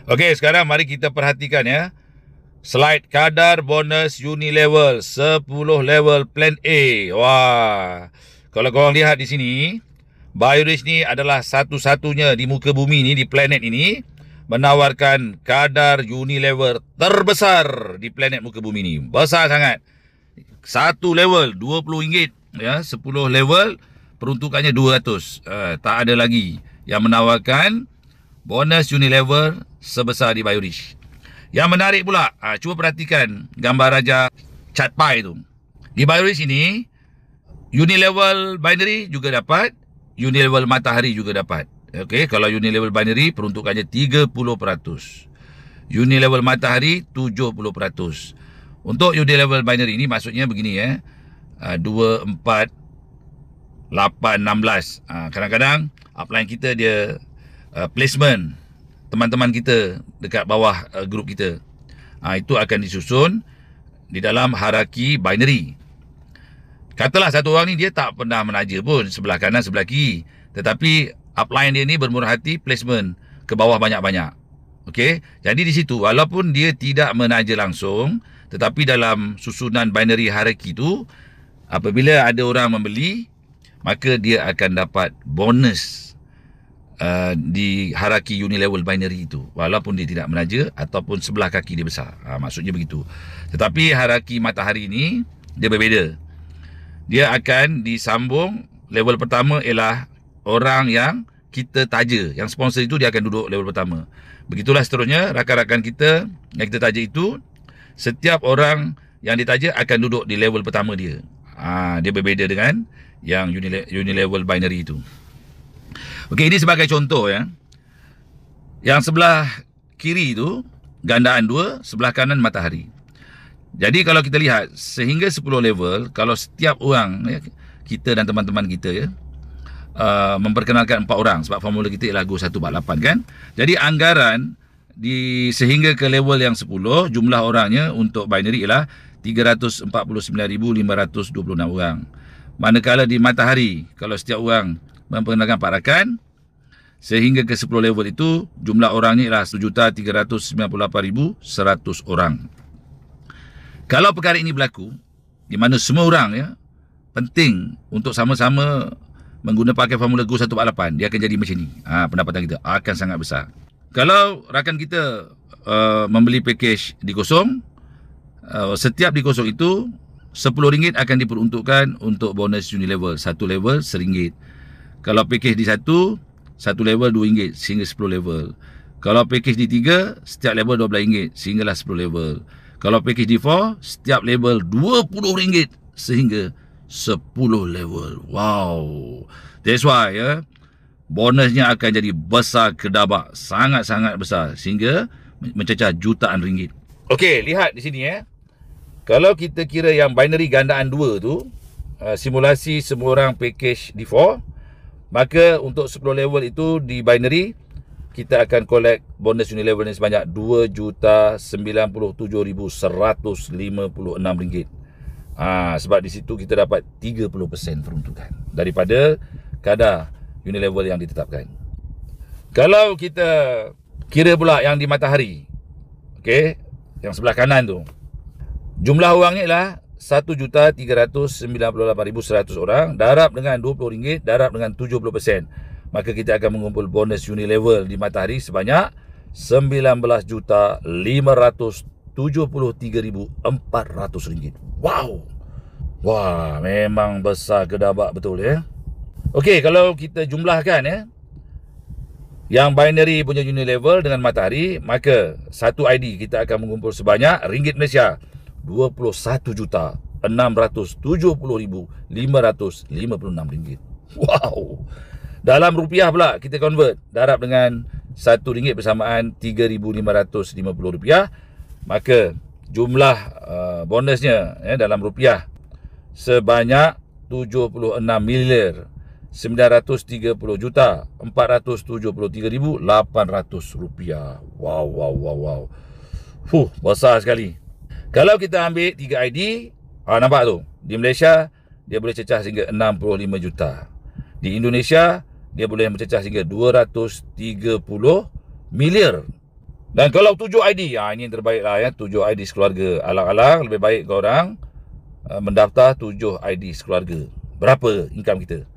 Okey, sekarang mari kita perhatikan ya. Slide kadar bonus Unilevel 10 level plan A. Wah. Kalau korang lihat di sini, Biorich ni adalah satu-satunya di muka bumi ni, di planet ini, menawarkan kadar Unilevel terbesar di planet muka bumi ni. Besar sangat. Satu level RM20 ya, 10 level peruntukannya 200. Tak ada lagi yang menawarkan bonus Unilevel sebesar di Biorich. Yang menarik pula, cuba perhatikan gambar raja chart pie tu. Di Biorich ini, Unilevel binary juga dapat, Unilevel matahari juga dapat. Okey, kalau Unilevel binary peruntukannya 30%. Unilevel matahari 70%. Untuk Unilevel binary ini maksudnya begini 2, 4, 8, 16. Kadang-kadang upline kita dia placement teman-teman kita dekat bawah grup kita. Itu akan disusun di dalam hierarki binary. Katalah satu orang ni dia tak pernah menaja pun sebelah kanan sebelah kiri, tetapi upline dia ni bermurah hati placement ke bawah banyak-banyak. Okey, jadi di situ walaupun dia tidak menaja langsung, tetapi dalam susunan binary hierarki tu, apabila ada orang membeli, maka dia akan dapat bonus di hierarki Unilevel binary itu, walaupun dia tidak menaja ataupun sebelah kaki dia besar. Maksudnya begitu. Tetapi hierarki matahari ini dia berbeza. Dia akan disambung. Level pertama ialah orang yang kita taja, yang sponsor itu dia akan duduk level pertama. Begitulah seterusnya, rakan-rakan kita yang kita taja itu, setiap orang yang ditaja akan duduk di level pertama dia. Dia berbeza dengan yang Unilevel binary itu. Okey, ini sebagai contoh ya. Yang sebelah kiri itu gandaan 2, sebelah kanan matahari. Jadi kalau kita lihat sehingga 10 level, kalau setiap orang ya, kita dan teman-teman kita ya, memperkenalkan 4 orang, sebab formula kita ialah Go 148 kan. Jadi anggaran sehingga ke level yang 10, jumlah orangnya untuk binary ialah 349,526 orang. Manakala di matahari, kalau setiap orang memperkenalkan 4 rakan, sehingga ke 10 level itu jumlah orangnya ialah 1,398,100 orang. Kalau perkara ini berlaku, di mana semua orang ya penting untuk sama-sama menggunakan pakai formula Go 148, dia akan jadi macam ni. Pendapatan kita akan sangat besar. Kalau rakan kita membeli package di kosong, setiap di kosong itu RM10 akan diperuntukkan untuk bonus Unilevel. Satu level RM1. Kalau package di satu level RM2 sehingga 10 level. Kalau package di 3, setiap level RM12 sehinggalah 10 level. Kalau package di 4, setiap level RM20 sehingga 10 level. Wow. That's why ya, bonusnya akan jadi besar kedabak, sangat-sangat besar sehingga mencecah jutaan ringgit. Okey, lihat di sini ya. Kalau kita kira yang binary gandaan 2 tu, simulasi semua orang package di 4, maka untuk 10 level itu di binary, kita akan collect bonus Unilevel ni sebanyak RM2,97,156. Sebab di situ kita dapat 30% peruntukan daripada kadar Unilevel yang ditetapkan. Kalau kita kira pula yang di matahari, okey, yang sebelah kanan tu, jumlah orangnya ialah 1,398,100 orang, darab dengan RM20, darab dengan 70%. Maka kita akan mengumpul bonus Unilevel di matahari sebanyak RM19,573,400. Wow. Wah, memang besar kedabak betul ya. Okey, kalau kita jumlahkan ya, yang binary punya Unilevel dengan matahari, maka satu ID kita akan mengumpul sebanyak ringgit Malaysia RM21,670,556. Wow. Dalam rupiah pula kita convert, darab dengan RM1 bersamaan RM3,550. Maka jumlah bonusnya dalam rupiah sebanyak 76,930,473,800 rupiah. Wow. Besar sekali. Kalau kita ambil 3 ID, nampak tu, di Malaysia dia boleh cecah sehingga 65 juta. Di Indonesia dia boleh mencecah hingga 230 miliar. Dan kalau 7 ID, ini yang terbaik lah ya, 7 ID sekeluarga. Alang-alang lebih baik korang mendaftar 7 ID sekeluarga. Berapa income kita?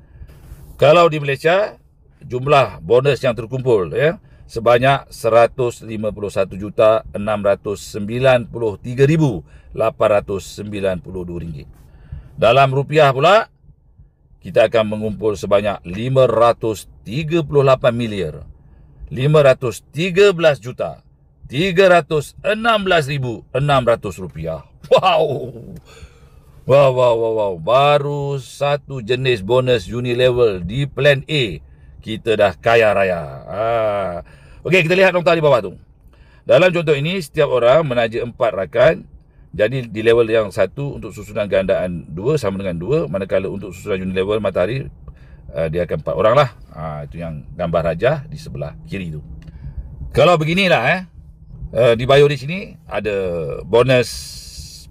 Kalau di Malaysia, jumlah bonus yang terkumpul ya sebanyak RM151,693,892. Dalam rupiah pula, kita akan mengumpul sebanyak 538 miliar 513 juta 316,600 rupiah. Wow. Wow. Baru satu jenis bonus Unilevel di plan A, kita dah kaya raya. Okey, kita lihat nota di bawah tu. Dalam contoh ini, setiap orang menaja 4 rakan. Jadi di level yang 1 untuk susunan gandaan 2 sama dengan 2. Manakala untuk susunan Unilevel Matahari, dia akan 4 orang lah. Itu yang gambar rajah di sebelah kiri tu. Kalau beginilah di Biorich ni ada bonus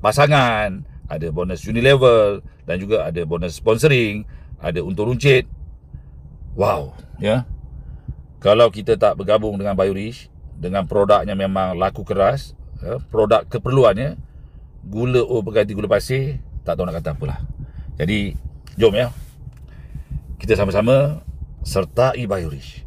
pasangan, ada bonus Unilevel dan juga ada bonus sponsoring, ada untung runcit. Wow, ya. Kalau kita tak bergabung dengan Biorich, dengan produknya memang laku keras, produk keperluannya, gula berganti gula pasir, tak tahu nak kata apalah. Jadi, jom ya, kita sama-sama sertai Biorich.